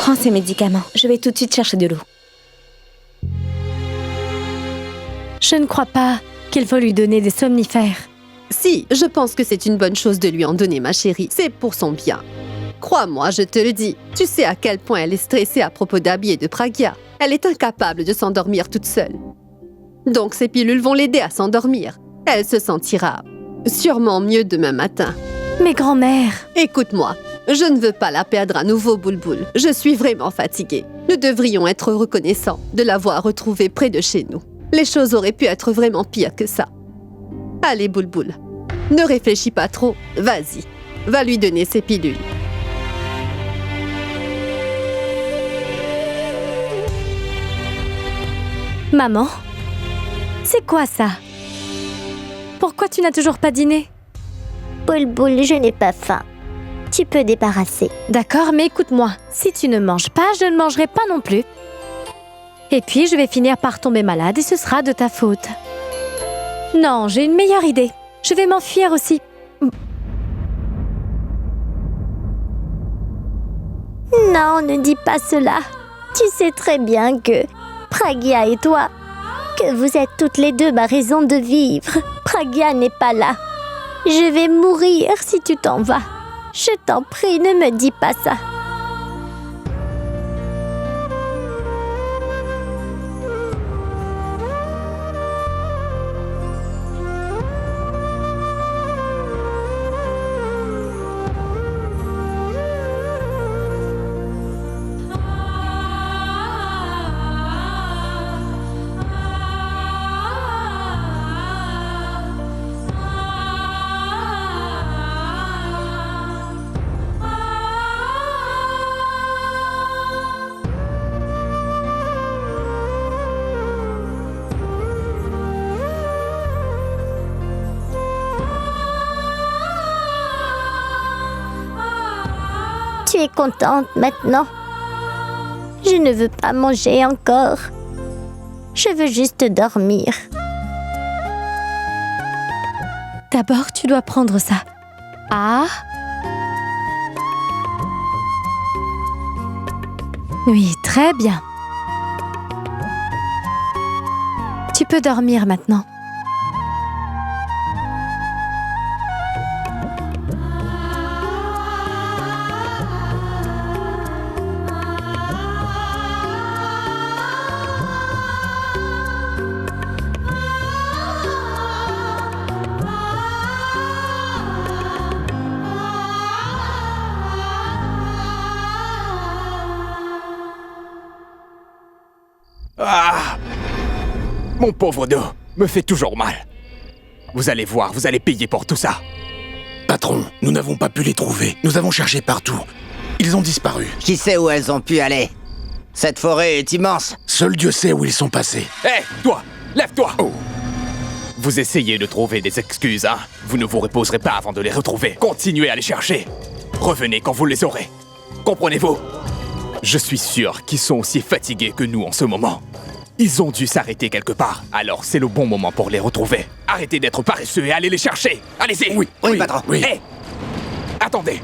Prends ces médicaments. Je vais tout de suite chercher de l'eau. Je ne crois pas qu'il faut lui donner des somnifères. Si, je pense que c'est une bonne chose de lui en donner, ma chérie. C'est pour son bien. Crois-moi, je te le dis. Tu sais à quel point elle est stressée à propos d'Abby et de Pragya. Elle est incapable de s'endormir toute seule. Donc ces pilules vont l'aider à s'endormir. Elle se sentira sûrement mieux demain matin. Mais grand-mère... Écoute-moi, je ne veux pas la perdre à nouveau, Boulboul. Je suis vraiment fatiguée. Nous devrions être reconnaissants de l'avoir retrouvée près de chez nous. Les choses auraient pu être vraiment pires que ça. Allez, Boulboul, ne réfléchis pas trop. Vas-y, va lui donner ses pilules. Maman, c'est quoi ça? Pourquoi tu n'as toujours pas dîné? Boulboul, je n'ai pas faim. Tu peux débarrasser. D'accord, mais écoute-moi. Si tu ne manges pas, je ne mangerai pas non plus. Et puis, je vais finir par tomber malade et ce sera de ta faute. Non, j'ai une meilleure idée. Je vais m'enfuir aussi. Non, ne dis pas cela. Tu sais très bien que Pragya et toi, que vous êtes toutes les deux ma raison de vivre. Pragya n'est pas là. Je vais mourir si tu t'en vas. Je t'en prie, ne me dis pas ça. Tu es contente maintenant? Je ne veux pas manger encore. Je veux juste dormir. D'abord, tu dois prendre ça. Ah. Oui, très bien. Tu peux dormir maintenant. Ah! Mon pauvre dos me fait toujours mal. Vous allez voir, vous allez payer pour tout ça. Patron, nous n'avons pas pu les trouver. Nous avons cherché partout. Ils ont disparu. Qui sait où elles ont pu aller? Cette forêt est immense. Seul Dieu sait où ils sont passés. Hé, toi! Lève-toi! Oh. Vous essayez de trouver des excuses, hein? Vous ne vous reposerez pas avant de les retrouver. Continuez à les chercher. Revenez quand vous les aurez. Comprenez-vous? Je suis sûr qu'ils sont aussi fatigués que nous en ce moment. Ils ont dû s'arrêter quelque part, alors c'est le bon moment pour les retrouver. Arrêtez d'être paresseux et allez les chercher. Allez-y. Oui, patron. Oui. Hé! Attendez.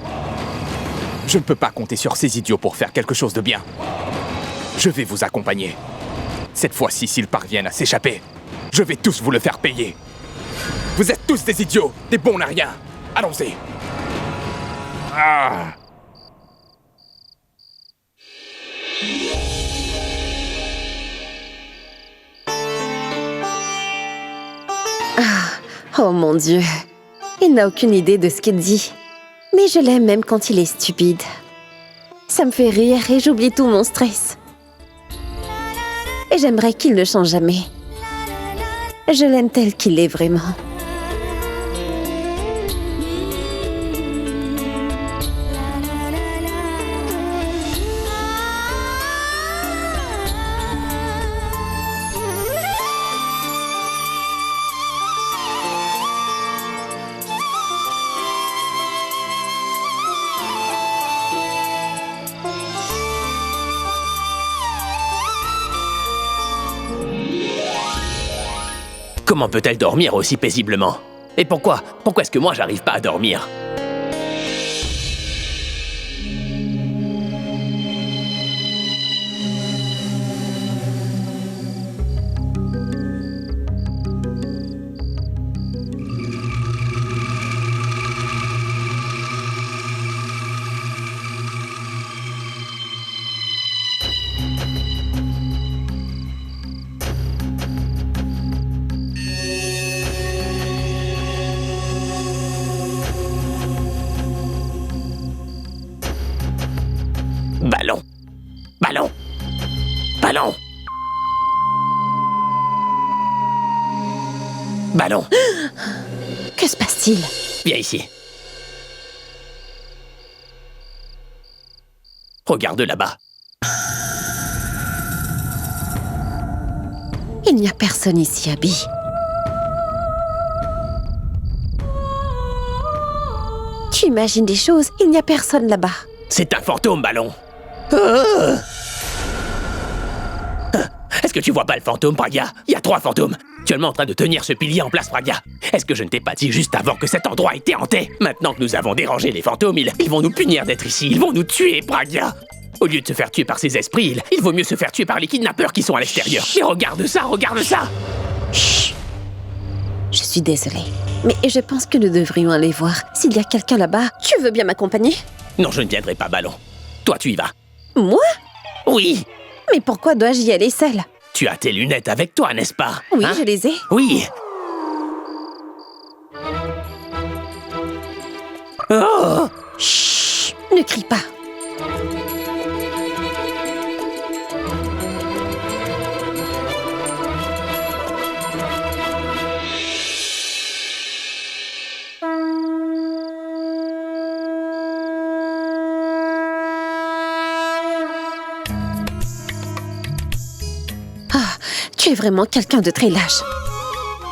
Je ne peux pas compter sur ces idiots pour faire quelque chose de bien. Je vais vous accompagner. Cette fois-ci, s'ils parviennent à s'échapper, je vais tous vous le faire payer. Vous êtes tous des idiots, des bons à rien. Allons-y. Ah. Oh mon Dieu, il n'a aucune idée de ce qu'il dit. Mais je l'aime même quand il est stupide. Ça me fait rire et j'oublie tout mon stress. Et j'aimerais qu'il ne change jamais. Je l'aime tel qu'il est vraiment. Comment peut-elle dormir aussi paisiblement? Et pourquoi est-ce que moi j'arrive pas à dormir? Ballon, Que se passe-t-il? viens ici. Regarde là-bas. Il n'y a personne ici, Abby. Tu imagines des choses, il n'y a personne là-bas. C'est un fantôme, Ballon. Est-ce que tu vois pas le fantôme, Pragya? Il y a 3 fantômes. Actuellement en train de tenir ce pilier en place, Pragya. Est-ce que je ne t'ai pas dit juste avant que cet endroit était hanté? Maintenant que nous avons dérangé les fantômes, ils vont nous punir d'être ici. Ils vont nous tuer, Pragya. Au lieu de se faire tuer par ces esprits, il vaut mieux se faire tuer par les kidnappeurs qui sont à l'extérieur. Mais regarde ça, regarde ça! Chut. Je suis désolée, mais je pense que nous devrions aller voir s'il y a quelqu'un là-bas. Tu veux bien m'accompagner? Non, je ne viendrai pas, Ballon. Toi, tu y vas. Moi? Oui! Mais pourquoi dois-je y aller seule? Tu as tes lunettes avec toi, n'est-ce pas? Oui, Hein? je les ai. Oui! Oh! Chut. Ne crie pas. Tu es vraiment quelqu'un de très lâche.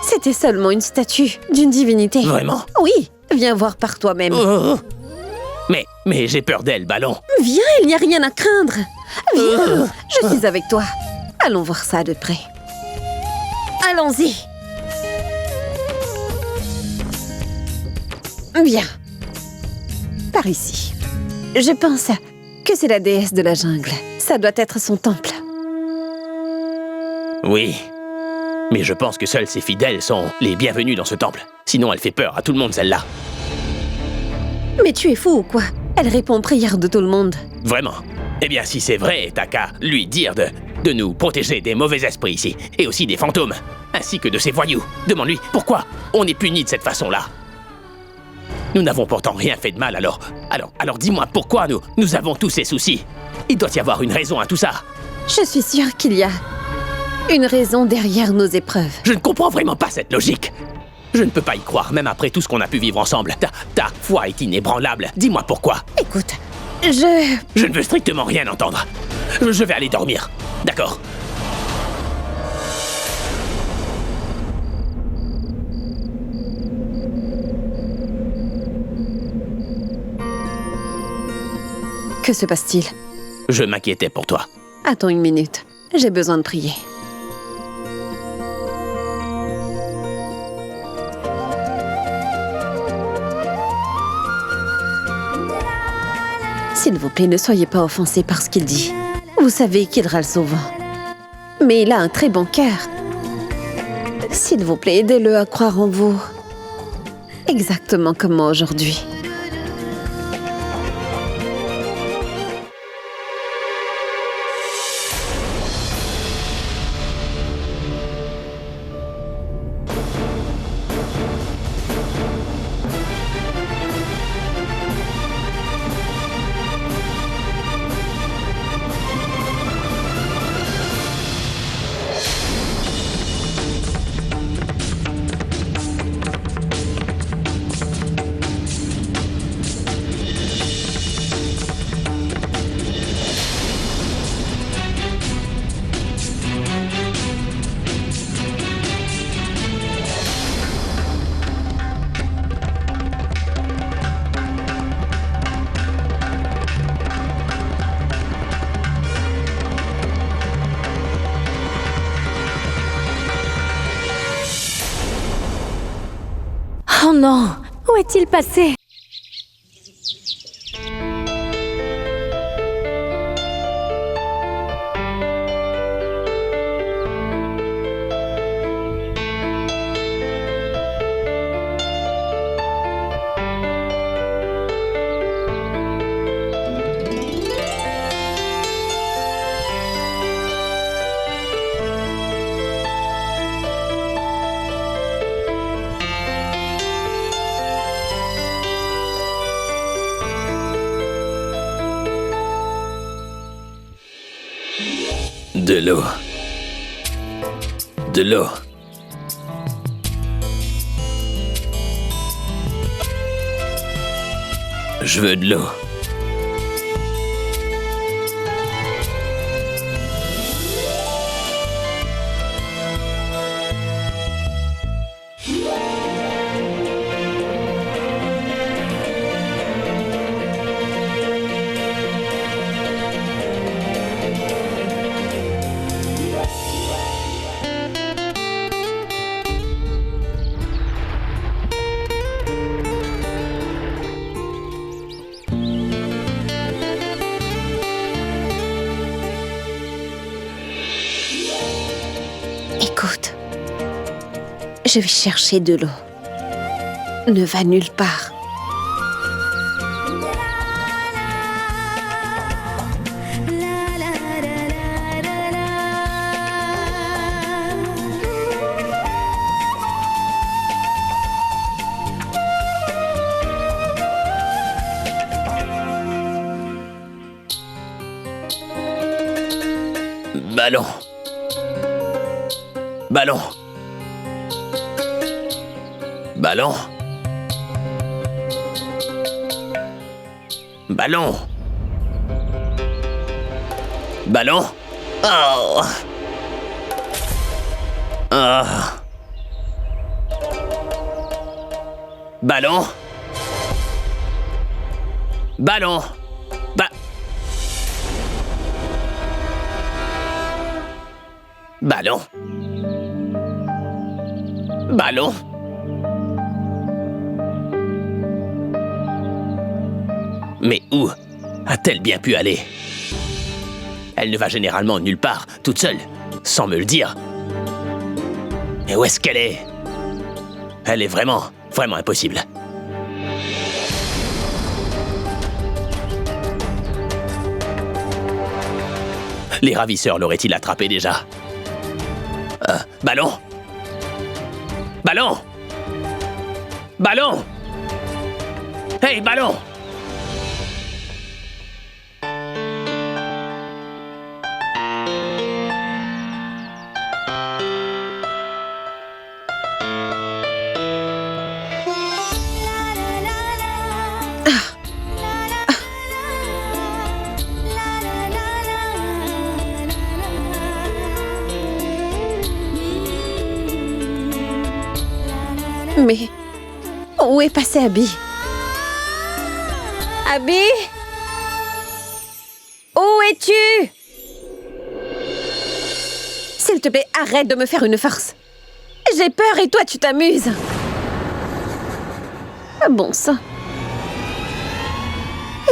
C'était seulement une statue d'une divinité. Vraiment? Oui, viens voir par toi-même. Oh! Mais j'ai peur d'elle, Ballon. Viens, il n'y a rien à craindre. Viens, je suis avec toi. Allons voir ça de près. Allons-y. Viens. Par ici. Je pense que c'est la déesse de la jungle. Ça doit être son temple. Oui. Mais je pense que seuls ses fidèles sont les bienvenus dans ce temple. Sinon, elle fait peur à tout le monde, celle-là. Mais tu es fou ou quoi? Elle répond aux prières de tout le monde. Vraiment. Eh bien, si c'est vrai, t'as qu'à lui dire de nous protéger des mauvais esprits ici, et aussi des fantômes, ainsi que de ces voyous. Demande-lui pourquoi on est puni de cette façon-là. Nous n'avons pourtant rien fait de mal, alors dis-moi pourquoi nous avons tous ces soucis. Il doit y avoir une raison à tout ça. Je suis sûre qu'il y a une raison derrière nos épreuves. Je ne comprends vraiment pas cette logique. Je ne peux pas y croire, même après tout ce qu'on a pu vivre ensemble. Ta foi est inébranlable. Dis-moi pourquoi. Écoute, je ne veux strictement rien entendre. Je vais aller dormir. D'accord? Que se passe-t-il? Je m'inquiétais pour toi. Attends une minute. J'ai besoin de prier. S'il vous plaît, ne soyez pas offensés par ce qu'il dit. Vous savez qu'il râle souvent. Mais il a un très bon cœur. S'il vous plaît, aidez-le à croire en vous. Exactement comme moi aujourd'hui. Oh non! Où est-il passé? De l'eau. De l'eau. Je veux de l'eau. Écoute, je vais chercher de l'eau. Ne va nulle part. Ballon. Ballon. Ballon. Ballon. Ballon. Oh. Oh. Ballon. Ballon. Ballon. Ballon. Mais où a-t-elle bien pu aller? Elle ne va généralement nulle part, toute seule, sans me le dire. Mais où est-ce qu'elle est? Elle est vraiment impossible. Les ravisseurs l'auraient-ils attrapée déjà? Ballon? Ballon? Ballon? Hey, ballon! Mais où est passé Abby? Abby? Où es-tu? S'il te plaît, arrête de me faire une farce. J'ai peur et toi tu t'amuses. Ah bon sang.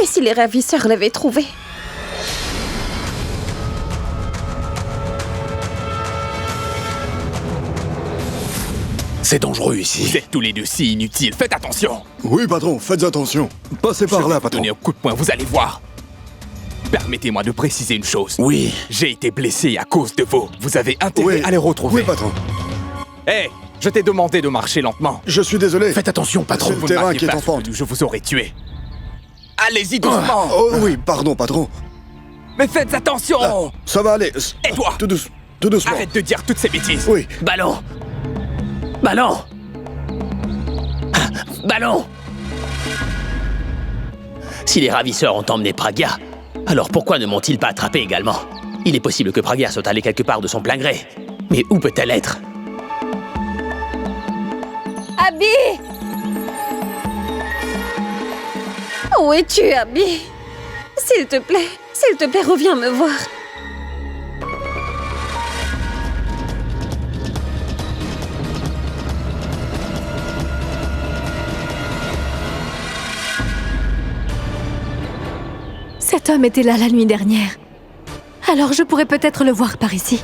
Et si les ravisseurs l'avaient trouvée? C'est dangereux ici. Vous êtes tous les deux si inutiles, faites attention. Oui, patron, faites attention. Passez Je par vais là, vous patron. donner un coup de poing, vous allez voir. Permettez-moi de préciser une chose. Oui. J'ai été blessé à cause de vous. Vous avez intérêt à les retrouver. Oui, patron. Hé, je t'ai demandé de marcher lentement. Je suis désolé. Faites attention, patron. C'est le Vous terrain m'aviez qui est pas en pente. soutenu, je vous aurais tué. Allez-y doucement. Oh oui, pardon, patron. Mais faites attention. Ça va aller. Et toi? Tout doucement. Arrête de dire toutes ces bêtises. Oui. Ballon! Ballon! Ballon! Si les ravisseurs ont emmené Pragya, alors pourquoi ne m'ont-ils pas attrapé également? Il est possible que Pragya soit allée quelque part de son plein gré. Mais où peut-elle être? Abby! Où es-tu, Abby? S'il te plaît, reviens me voir. Cet homme était là la nuit dernière. Alors je pourrais peut-être le voir par ici.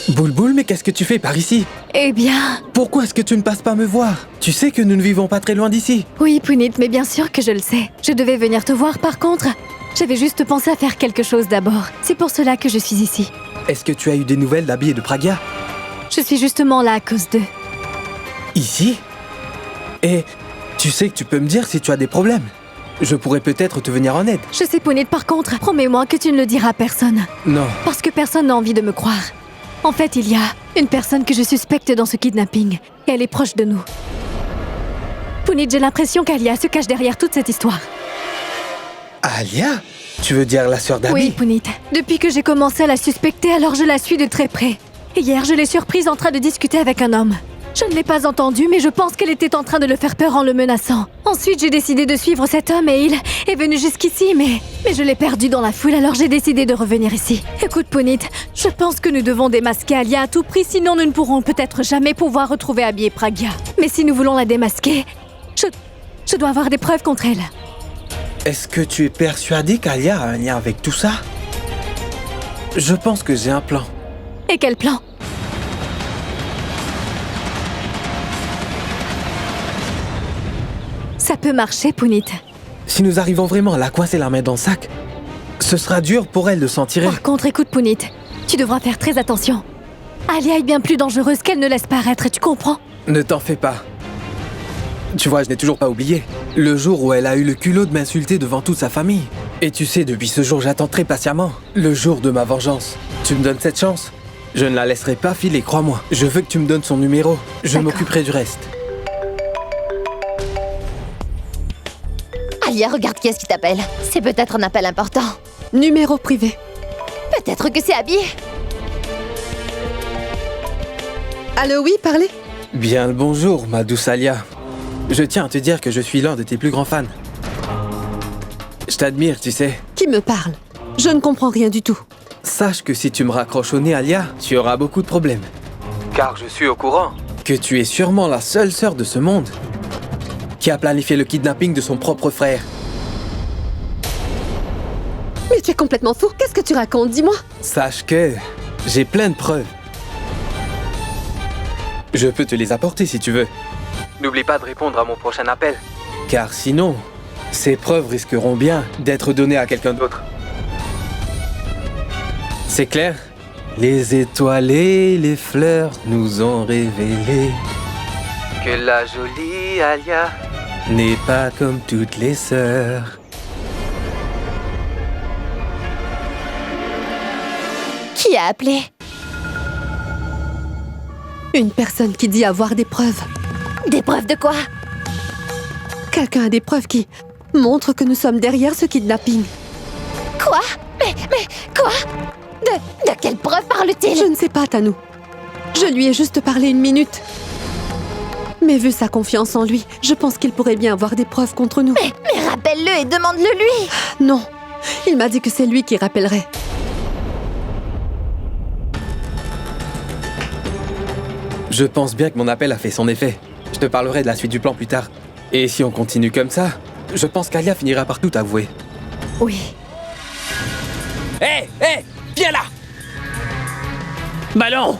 Boulboul, mais qu'est-ce que tu fais par ici? Eh bien... Pourquoi est-ce que tu ne passes pas me voir? Tu sais que nous ne vivons pas très loin d'ici. Oui, Punit, mais bien sûr que je le sais. Je devais venir te voir par contre. J'avais juste pensé à faire quelque chose d'abord. C'est pour cela que je suis ici. Est-ce que tu as eu des nouvelles d'Abby et de Pragya? Je suis justement là à cause d'eux. Ici? Et tu sais que tu peux me dire si tu as des problèmes. Je pourrais peut-être te venir en aide. Je sais, Punit, par contre, promets-moi que tu ne le diras à personne. Non. Parce que personne n'a envie de me croire. En fait, il y a une personne que je suspecte dans ce kidnapping. Et elle est proche de nous. Punit, j'ai l'impression qu'Alia se cache derrière toute cette histoire. Alia? Tu veux dire la sœur d'Abby? Oui, Punit. Depuis que j'ai commencé à la suspecter, alors je la suis de très près. Et hier, je l'ai surprise en train de discuter avec un homme. Je ne l'ai pas entendu, mais je pense qu'elle était en train de le faire peur en le menaçant. Ensuite, j'ai décidé de suivre cet homme et il est venu jusqu'ici, mais je l'ai perdu dans la foule, alors j'ai décidé de revenir ici. Écoute, Punit, je pense que nous devons démasquer Alia à tout prix, sinon nous ne pourrons peut-être jamais pouvoir retrouver Abby et Pragya. Mais si nous voulons la démasquer, je dois avoir des preuves contre elle. Est-ce que tu es persuadé qu'Alia a un lien avec tout ça? Je pense que j'ai un plan. Et quel plan? Ça peut marcher, Punit. Si nous arrivons vraiment à la coincer la main dans le sac, ce sera dur pour elle de s'en tirer. Par contre, écoute, Punit, tu devras faire très attention. Alia est bien plus dangereuse qu'elle ne laisse paraître, tu comprends? Ne t'en fais pas. Tu vois, je n'ai toujours pas oublié. Le jour où elle a eu le culot de m'insulter devant toute sa famille. Et tu sais, depuis ce jour, j'attends très patiemment. Le jour de ma vengeance. Tu me donnes cette chance? Je ne la laisserai pas filer, crois-moi. Je veux que tu me donnes son numéro. Je m'occuperai du reste. Alia, regarde qui est-ce qui t'appelle. C'est peut-être un appel important. Numéro privé. Peut-être que c'est Abby. Allô, oui, parlez. Bien le bonjour, ma douce Alia. Je tiens à te dire que je suis l'un de tes plus grands fans. Je t'admire, tu sais. Qui me parle? Je ne comprends rien du tout. Sache que si tu me raccroches au nez, Alia, tu auras beaucoup de problèmes. Car je suis au courant que tu es sûrement la seule sœur de ce monde qui a planifié le kidnapping de son propre frère. Mais tu es complètement fou. Qu'est-ce que tu racontes? Dis-moi. Sache que j'ai plein de preuves. Je peux te les apporter si tu veux. N'oublie pas de répondre à mon prochain appel. Car sinon, ces preuves risqueront bien d'être données à quelqu'un d'autre. C'est clair? Les étoiles et les fleurs nous ont révélé que la jolie Alia n'est pas comme toutes les sœurs. Qui a appelé? Une personne qui dit avoir des preuves. Des preuves de quoi? Quelqu'un a des preuves qui montrent que nous sommes derrière ce kidnapping. Quoi? Mais quoi? De quelle preuve parle-t-il? Je ne sais pas, Tanou. Je lui ai juste parlé une minute. Mais vu sa confiance en lui, je pense qu'il pourrait bien avoir des preuves contre nous. Mais rappelle-le et demande-le lui. Non, il m'a dit que c'est lui qui rappellerait. Je pense bien que mon appel a fait son effet. Je te parlerai de la suite du plan plus tard. Et si on continue comme ça, je pense qu'Alia finira par tout avouer. Oui. Hé, viens là! Ballon!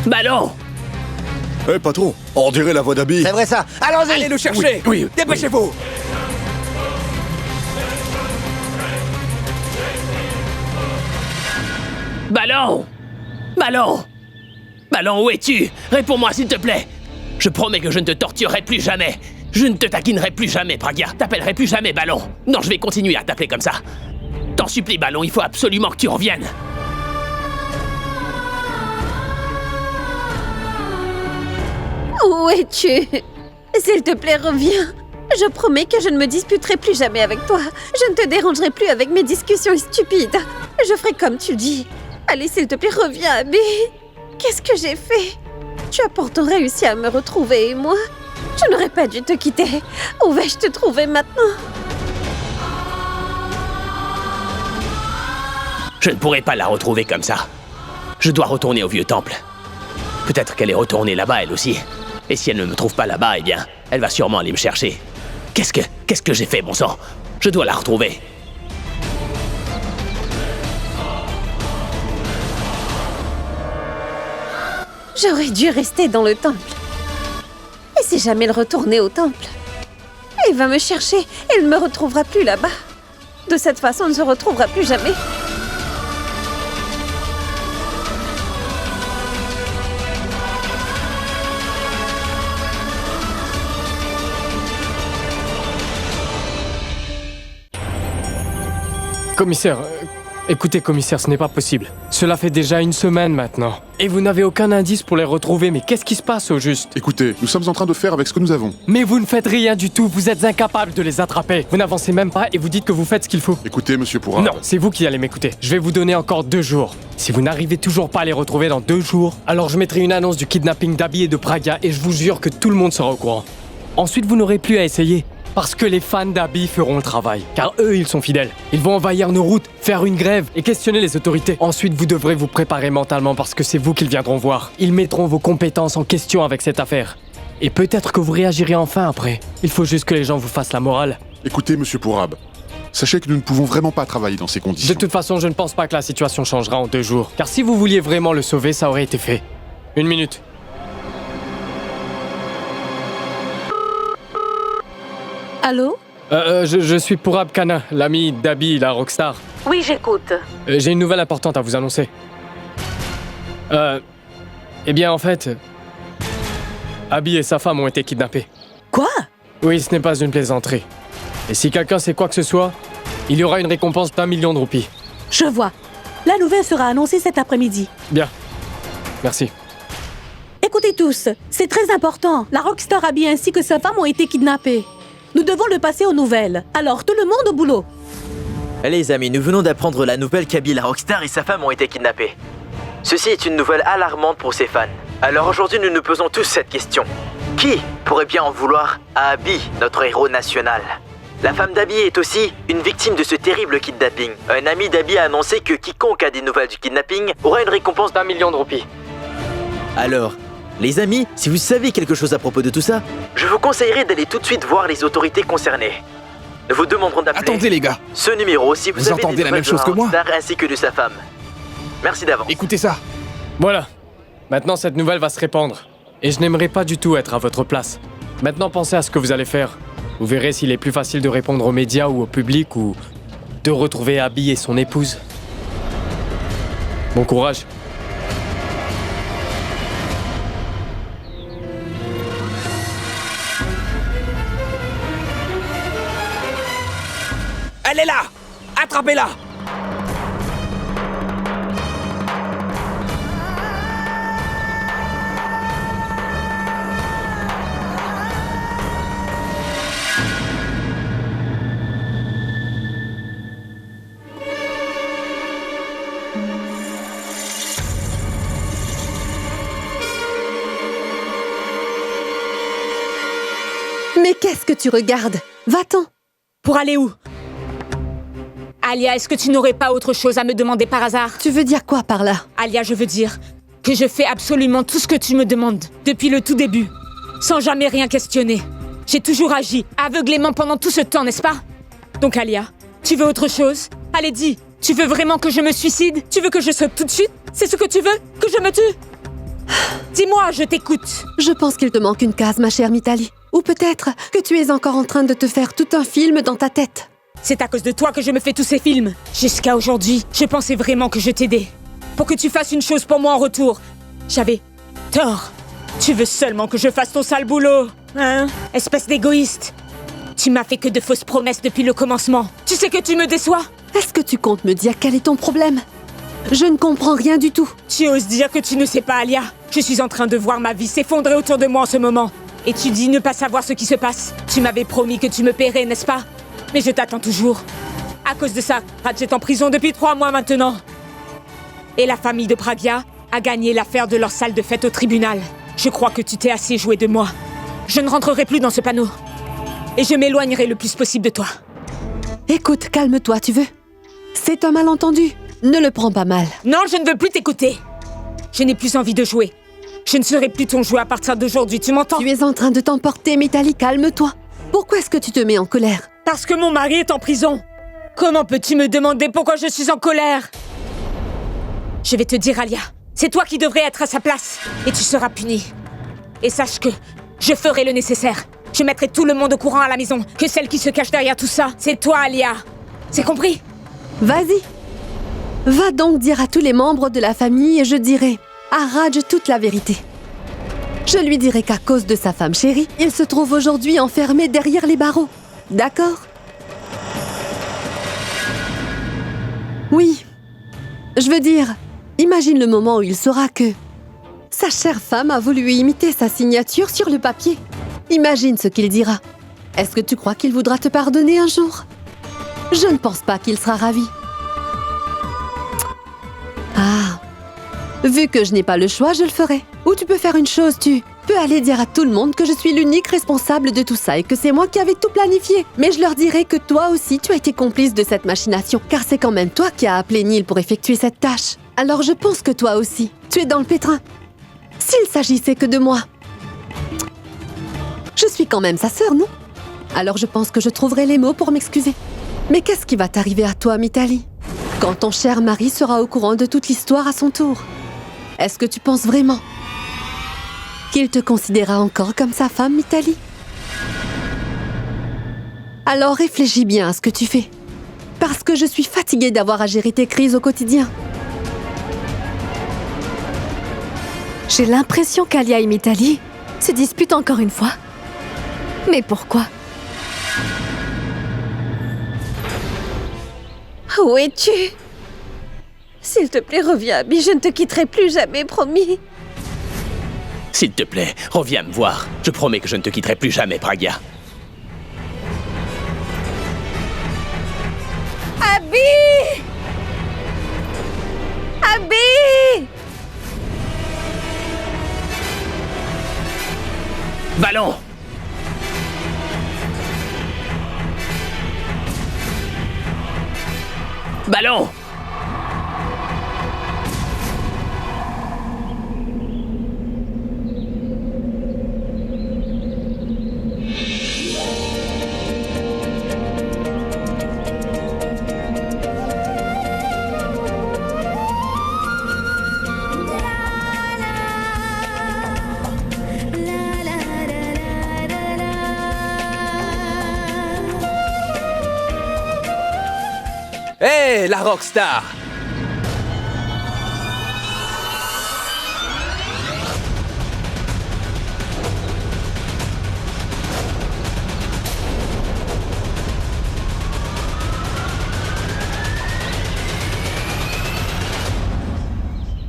Ballon! Hé, patron, on dirait la voix d'Abby. C'est vrai ça. Allons-y. Allez le chercher! Oui. Dépêchez-vous! Ballon! Ballon! Ballon, où es-tu? Réponds-moi, s'il te plaît! Je promets que je ne te torturerai plus jamais! Je ne te taquinerai plus jamais, Pragya! T'appellerai plus jamais, Ballon! Non, je vais continuer à t'appeler comme ça! T'en supplie, Ballon, il faut absolument que tu reviennes! Où es-tu? S'il te plaît, reviens. Je promets que je ne me disputerai plus jamais avec toi. Je ne te dérangerai plus avec mes discussions stupides. Je ferai comme tu le dis. Allez, s'il te plaît, reviens, Abby. Qu'est-ce que j'ai fait? Tu as pourtant réussi à me retrouver et moi, je n'aurais pas dû te quitter. Où vais-je te trouver maintenant? Je ne pourrai pas la retrouver comme ça. Je dois retourner au vieux temple. Peut-être qu'elle est retournée là-bas, elle aussi. Et si elle ne me trouve pas là-bas, eh bien, elle va sûrement aller me chercher. Qu'est-ce que j'ai fait, bon sang? Je dois la retrouver. J'aurais dû rester dans le temple. Et si jamais elle retournait au temple, il va me chercher et elle ne me retrouvera plus là-bas. De cette façon, on ne se retrouvera plus jamais. Commissaire, écoutez, commissaire, ce n'est pas possible. Cela fait déjà 1 semaine maintenant. Et vous n'avez aucun indice pour les retrouver, mais qu'est-ce qui se passe au juste? Écoutez, nous sommes en train de faire avec ce que nous avons. Mais vous ne faites rien du tout, vous êtes incapable de les attraper. Vous n'avancez même pas et vous dites que vous faites ce qu'il faut. Écoutez, monsieur Pourra. Non, c'est vous qui allez m'écouter. Je vais vous donner encore 2 jours. Si vous n'arrivez toujours pas à les retrouver dans 2 jours, alors je mettrai une annonce du kidnapping d'Abby et de Pragya et je vous jure que tout le monde sera au courant. Ensuite, vous n'aurez plus à essayer. Parce que les fans d'Abby feront le travail. Car eux, ils sont fidèles. Ils vont envahir nos routes, faire une grève et questionner les autorités. Ensuite, vous devrez vous préparer mentalement parce que c'est vous qu'ils viendront voir. Ils mettront vos compétences en question avec cette affaire. Et peut-être que vous réagirez enfin après. Il faut juste que les gens vous fassent la morale. Écoutez, monsieur Pourab, sachez que nous ne pouvons vraiment pas travailler dans ces conditions. De toute façon, je ne pense pas que la situation changera en 2 jours. Car si vous vouliez vraiment le sauver, ça aurait été fait. 1 minute. Allô? Je suis Pourab Khanna, l'ami d'Abby, la rockstar. Oui, j'écoute. J'ai une nouvelle importante à vous annoncer. Eh bien, en fait, Abby et sa femme ont été kidnappés. Quoi? Oui, ce n'est pas une plaisanterie. Et si quelqu'un sait quoi que ce soit, il y aura une récompense d'1 million de roupies. Je vois. La nouvelle sera annoncée cet après-midi. Bien. Merci. Écoutez tous, c'est très important. La rockstar Abby ainsi que sa femme ont été kidnappés. Nous devons le passer aux nouvelles. Alors, tout le monde au boulot. Les amis, nous venons d'apprendre la nouvelle qu'Abby la rockstar et sa femme ont été kidnappés. Ceci est une nouvelle alarmante pour ses fans. Alors aujourd'hui, nous nous posons tous cette question. Qui pourrait bien en vouloir à Abby, notre héros national? La femme d'Abby est aussi une victime de ce terrible kidnapping. Un ami d'Abby a annoncé que quiconque a des nouvelles du kidnapping aura une récompense d'1 million de roupies. Alors, les amis, si vous savez quelque chose à propos de tout ça, je vous conseillerais d'aller tout de suite voir les autorités concernées. Nous vous demanderons d'appeler... Attendez les gars. Ce numéro si vous avez entendez des la même nouvelles chose de que moi rockstar ainsi que de sa femme. Merci d'avance. Écoutez ça. Voilà. Maintenant, cette nouvelle va se répandre. Et je n'aimerais pas du tout être à votre place. Maintenant, pensez à ce que vous allez faire. Vous verrez s'il est plus facile de répondre aux médias ou au public ou de retrouver Abby et son épouse. Bon courage. Elle est là! Attrapez-la! Mais qu'est-ce que tu regardes? Va-t'en! Pour aller où? Alia, est-ce que tu n'aurais pas autre chose à me demander par hasard? Tu veux dire quoi par là? Alia, je veux dire que je fais absolument tout ce que tu me demandes, depuis le tout début, sans jamais rien questionner. J'ai toujours agi, aveuglément pendant tout ce temps, n'est-ce pas? Donc Alia, tu veux autre chose? Allez, dis, tu veux vraiment que je me suicide? Tu veux que je saute tout de suite? C'est ce que tu veux? Que je me tue? Dis-moi, je t'écoute. Je pense qu'il te manque une case, ma chère Mitali. Ou peut-être que tu es encore en train de te faire tout un film dans ta tête. C'est à cause de toi que je me fais tous ces films. Jusqu'à aujourd'hui, je pensais vraiment que je t'aidais. Pour que tu fasses une chose pour moi en retour. J'avais tort. Tu veux seulement que je fasse ton sale boulot, hein? Espèce d'égoïste. Tu m'as fait que de fausses promesses depuis le commencement. Tu sais que tu me déçois? Est-ce que tu comptes me dire quel est ton problème? Je ne comprends rien du tout. Tu oses dire que tu ne sais pas, Alia? Je suis en train de voir ma vie s'effondrer autour de moi en ce moment. Et tu dis ne pas savoir ce qui se passe. Tu m'avais promis que tu me paierais, n'est-ce pas? Mais je t'attends toujours. À cause de ça, Raj est en prison depuis 3 mois maintenant. Et la famille de Pragya a gagné l'affaire de leur salle de fête au tribunal. Je crois que tu t'es assez joué de moi. Je ne rentrerai plus dans ce panneau. Et je m'éloignerai le plus possible de toi. Écoute, calme-toi, tu veux? C'est un malentendu. Ne le prends pas mal. Non, je ne veux plus t'écouter. Je n'ai plus envie de jouer. Je ne serai plus ton jouet à partir d'aujourd'hui, tu m'entends? Tu es en train de t'emporter, Mitali, calme-toi. Pourquoi est-ce que tu te mets en colère? Parce que mon mari est en prison. Comment peux-tu me demander pourquoi je suis en colère? Je vais te dire, Alia, c'est toi qui devrais être à sa place. Et tu seras punie. Et sache que je ferai le nécessaire. Je mettrai tout le monde au courant à la maison que celle qui se cache derrière tout ça, c'est toi, Alia. C'est compris? Vas-y. Va donc dire à tous les membres de la famille et je dirai à Raj toute la vérité. Je lui dirai qu'à cause de sa femme chérie, il se trouve aujourd'hui enfermé derrière les barreaux. D'accord? Oui. Je veux dire, imagine le moment où il saura que sa chère femme a voulu imiter sa signature sur le papier. Imagine ce qu'il dira. Est-ce que tu crois qu'il voudra te pardonner un jour? Je ne pense pas qu'il sera ravi. Ah, vu que je n'ai pas le choix, je le ferai. Ou tu peux faire une chose, tu peux aller dire à tout le monde que je suis l'unique responsable de tout ça et que c'est moi qui avais tout planifié. Mais je leur dirai que toi aussi, tu as été complice de cette machination, car c'est quand même toi qui as appelé Neil pour effectuer cette tâche. Alors je pense que toi aussi, tu es dans le pétrin. S'il s'agissait que de moi. Je suis quand même sa sœur, non? Alors je pense que je trouverai les mots pour m'excuser. Mais qu'est-ce qui va t'arriver à toi, Mithali, quand ton cher mari sera au courant de toute l'histoire à son tour? Est-ce que tu penses vraiment qu'il te considérera encore comme sa femme, Mithali? Alors réfléchis bien à ce que tu fais. Parce que je suis fatiguée d'avoir à gérer tes crises au quotidien. J'ai l'impression qu'Alia et Mithali se disputent encore une fois. Mais pourquoi? Où es-tu? S'il te plaît, reviens, Abby, je ne te quitterai plus jamais, promis. S'il te plaît, reviens me voir. Je promets que je ne te quitterai plus jamais, Pragya. Abby! Abby! Ballon! Ballon! Hé, la rockstar!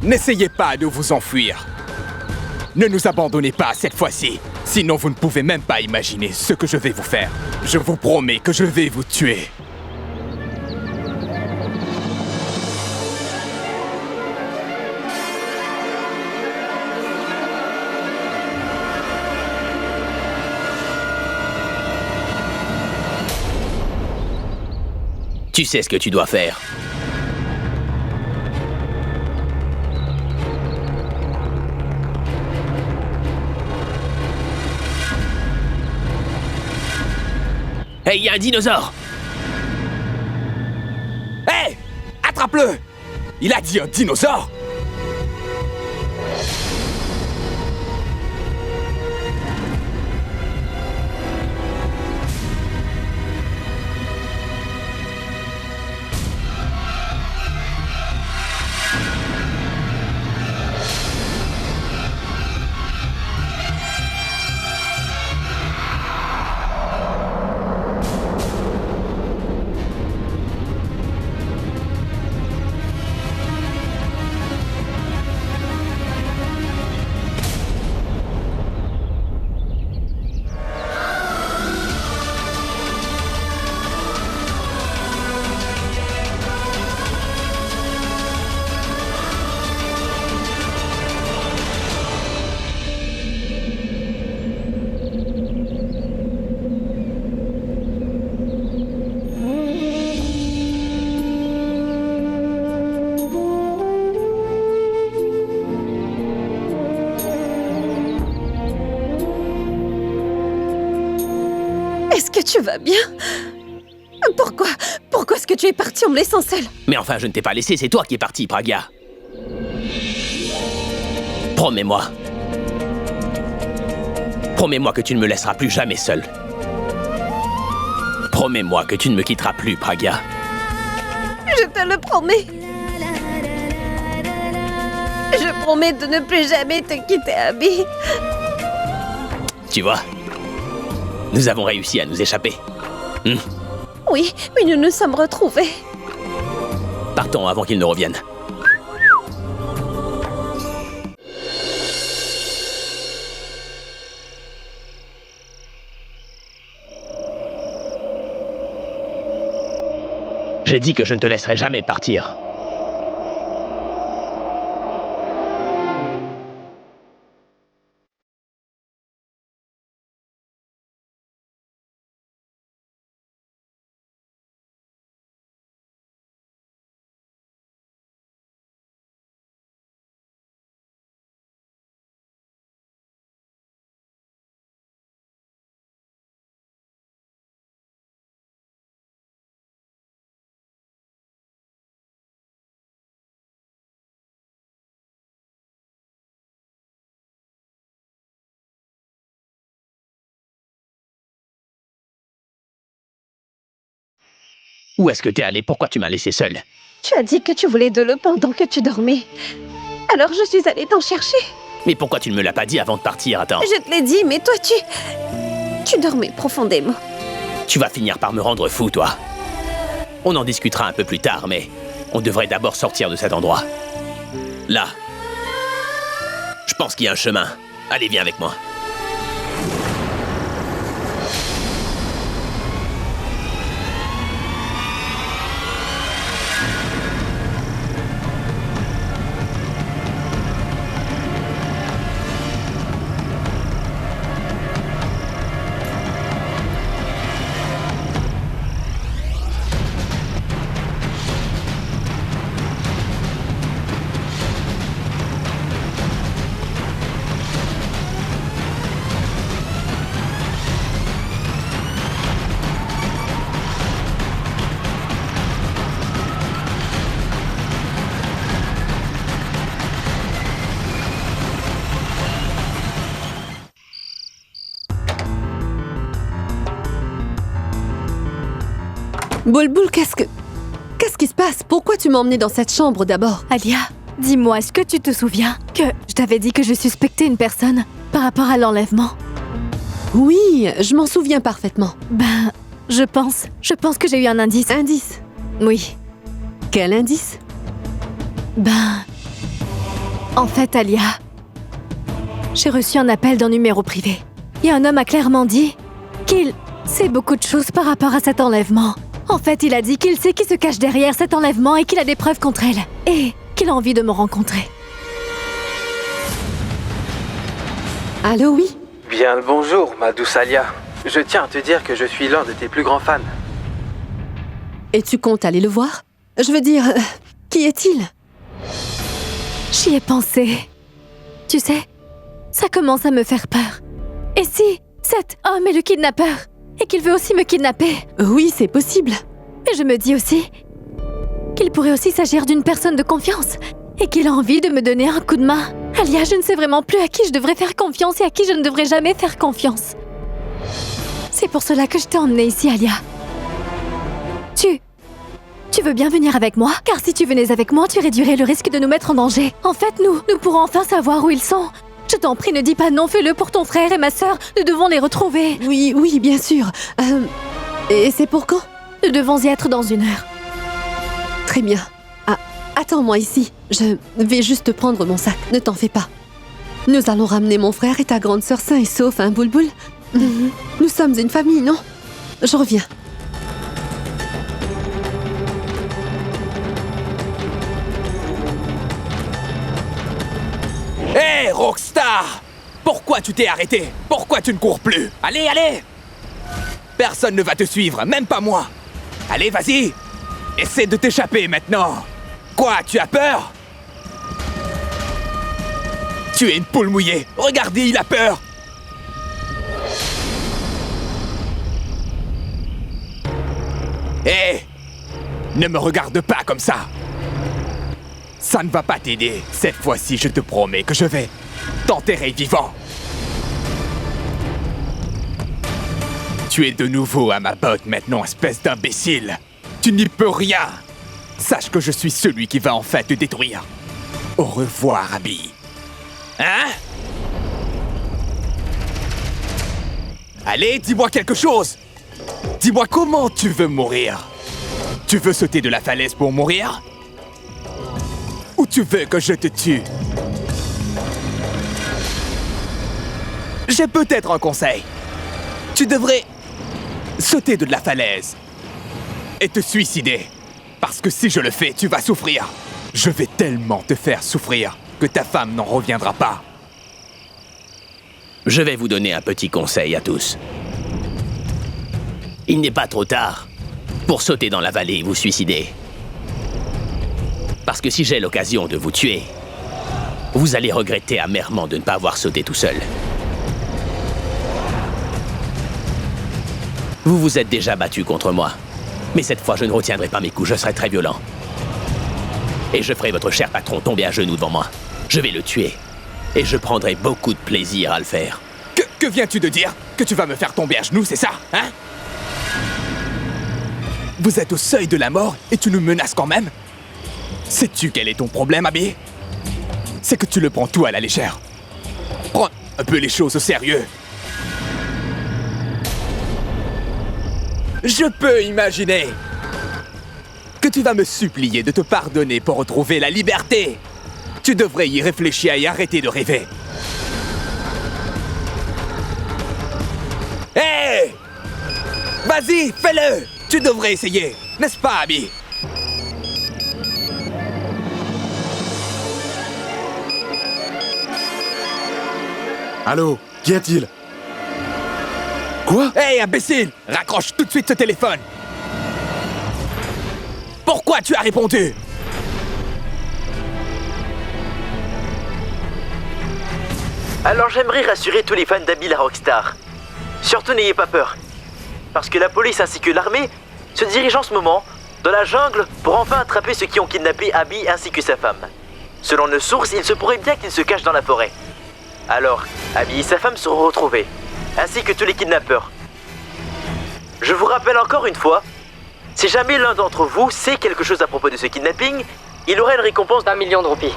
N'essayez pas de vous enfuir. Ne nous abandonnez pas cette fois-ci. Sinon, vous ne pouvez même pas imaginer ce que je vais vous faire. Je vous promets que je vais vous tuer. Tu sais ce que tu dois faire. Hey, il y a un dinosaure! Hé! Attrape-le! Il a dit un dinosaure! Est-ce que tu vas bien? Pourquoi est-ce que tu es parti en me laissant seule? Mais enfin, je ne t'ai pas laissé, c'est toi qui es parti, Pragya. Promets-moi. Promets-moi que tu ne me laisseras plus jamais seule. Promets-moi que tu ne me quitteras plus, Pragya. Je te le promets. Je promets de ne plus jamais te quitter, Abby. Tu vois, nous avons réussi à nous échapper. Oui, nous nous sommes retrouvés. Partons avant qu'il ne revienne. J'ai dit que je ne te laisserai jamais partir. Où est-ce que t'es allé? Pourquoi tu m'as laissé seule? Tu as dit que tu voulais de l'eau pendant que tu dormais. Alors je suis allée t'en chercher. Mais pourquoi tu ne me l'as pas dit avant de partir? Attends. Je te l'ai dit, mais toi tu dormais profondément. Tu vas finir par me rendre fou, toi. On en discutera un peu plus tard, mais on devrait d'abord sortir de cet endroit. Là. Je pense qu'il y a un chemin. Allez, viens avec moi. Bulbul, qu'est-ce qui se passe? Pourquoi tu m'as emmené dans cette chambre d'abord? Alia, dis-moi, est-ce que tu te souviens que je t'avais dit que je suspectais une personne par rapport à l'enlèvement? Oui, je m'en souviens parfaitement. Ben, je pense que j'ai eu un indice. Indice? Oui. Quel indice? Ben, en fait, Alia, j'ai reçu un appel d'un numéro privé. Et un homme a clairement dit qu'il sait beaucoup de choses par rapport à cet enlèvement. En fait, il a dit qu'il sait qui se cache derrière cet enlèvement et qu'il a des preuves contre elle. Et qu'il a envie de me rencontrer. Allô, oui? Bien le bonjour, ma douce Alia. Je tiens à te dire que je suis l'un de tes plus grands fans. Et tu comptes aller le voir? Je veux dire, qui est-il? J'y ai pensé. Tu sais, ça commence à me faire peur. Et si cet homme est le kidnappeur? Et qu'il veut aussi me kidnapper? Oui, c'est possible. Mais je me dis aussi qu'il pourrait aussi s'agir d'une personne de confiance et qu'il a envie de me donner un coup de main. Alia, je ne sais vraiment plus à qui je devrais faire confiance et à qui je ne devrais jamais faire confiance. C'est pour cela que je t'ai emmenée ici, Alia. Tu veux bien venir avec moi? Car si tu venais avec moi, tu réduirais le risque de nous mettre en danger. En fait, nous pourrons enfin savoir où ils sont. Je t'en prie, ne dis pas non, fais-le pour ton frère et ma sœur. Nous devons les retrouver. Oui, bien sûr. Et c'est pour quand? Nous devons y être dans 1 heure. Très bien. Attends-moi ici. Je vais juste prendre mon sac. Ne t'en fais pas. Nous allons ramener mon frère et ta grande sœur sains et saufs, hein, Bulbul? Nous sommes une famille, non? Je reviens. Hé, Rockstar! Pourquoi tu t'es arrêté? Pourquoi tu ne cours plus? Allez, allez! Personne ne va te suivre, même pas moi! Allez, vas-y! Essaie de t'échapper maintenant! Quoi, tu as peur? Tu es une poule mouillée! Regardez, il a peur! Hé! Ne me regarde pas comme ça! Ça ne va pas t'aider. Cette fois-ci, je te promets que je vais t'enterrer vivant. Tu es de nouveau à ma botte maintenant, espèce d'imbécile. Tu n'y peux rien. Sache que je suis celui qui va enfin te détruire. Au revoir, Abby. Hein? Allez, dis-moi quelque chose. Dis-moi comment tu veux mourir. Tu veux sauter de la falaise pour mourir? tu veux que je te tue? J'ai peut-être un conseil. Tu devrais sauter de la falaise et te suicider. Parce que si je le fais, tu vas souffrir. Je vais tellement te faire souffrir que ta femme n'en reviendra pas. Je vais vous donner un petit conseil à tous. Il n'est pas trop tard pour sauter dans la vallée et vous suicider. Parce que si j'ai l'occasion de vous tuer, vous allez regretter amèrement de ne pas avoir sauté tout seul. Vous vous êtes déjà battu contre moi. Mais cette fois, je ne retiendrai pas mes coups, je serai très violent. Et je ferai votre cher patron tomber à genoux devant moi. Je vais le tuer. Et je prendrai beaucoup de plaisir à le faire. Que viens-tu de dire? Que tu vas me faire tomber à genoux, c'est ça, hein? Vous êtes au seuil de la mort et tu nous menaces quand même? Sais-tu quel est ton problème, Abby? C'est que tu le prends tout à la légère. Prends un peu les choses au sérieux. Je peux imaginer que tu vas me supplier de te pardonner pour retrouver la liberté. Tu devrais y réfléchir et arrêter de rêver. Hé! Hey! Vas-y, fais-le! Tu devrais essayer, n'est-ce pas, Abby? Allô? Qu'y a-t-il? Quoi? Hé, imbécile! Raccroche tout de suite ce téléphone! Pourquoi tu as répondu? Alors j'aimerais rassurer tous les fans d'Abby la Rockstar. Surtout n'ayez pas peur. Parce que la police ainsi que l'armée se dirigent en ce moment dans la jungle pour enfin attraper ceux qui ont kidnappé Abby ainsi que sa femme. Selon nos sources, il se pourrait bien qu'ils se cachent dans la forêt. Alors, Abby et sa femme seront retrouvés, ainsi que tous les kidnappeurs. Je vous rappelle encore une fois, si jamais l'un d'entre vous sait quelque chose à propos de ce kidnapping, il aura une récompense d'1 million de roupies.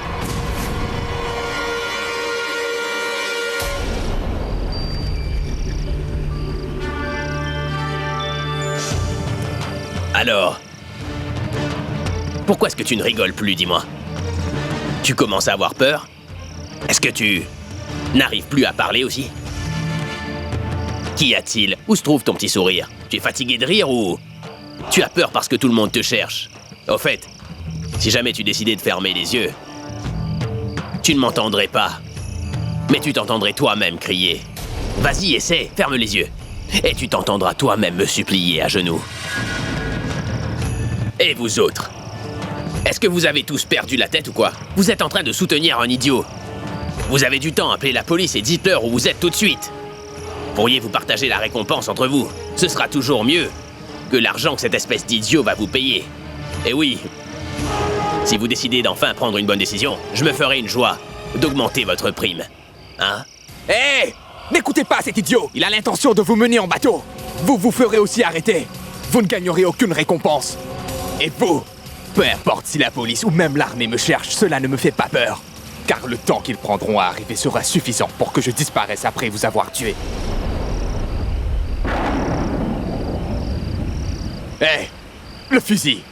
Alors, pourquoi est-ce que tu ne rigoles plus, dis-moi? Tu commences à avoir peur? Est-ce que tu n'arrives plus à parler aussi? Qu'y a-t-il? Où se trouve ton petit sourire? Tu es fatigué de rire ou tu as peur parce que tout le monde te cherche? Au fait, si jamais tu décidais de fermer les yeux, tu ne m'entendrais pas. Mais tu t'entendrais toi-même crier. Vas-y, essaie, ferme les yeux. Et tu t'entendras toi-même me supplier à genoux. Et vous autres? Est-ce que vous avez tous perdu la tête ou quoi? Vous êtes en train de soutenir un idiot. Vous avez du temps, appelez la police et dites-leur où vous êtes tout de suite. Pourriez-vous partager la récompense entre vous? Ce sera toujours mieux que l'argent que cette espèce d'idiot va vous payer. Et oui, si vous décidez d'enfin prendre une bonne décision, je me ferai une joie d'augmenter votre prime. Hein? Hé! Hey! N'écoutez pas cet idiot! Il a l'intention de vous mener en bateau. Vous vous ferez aussi arrêter. Vous ne gagnerez aucune récompense. Et vous, peu importe si la police ou même l'armée me cherche, cela ne me fait pas peur. Car le temps qu'ils prendront à arriver sera suffisant pour que je disparaisse après vous avoir tué. Hé! Hey, le fusil!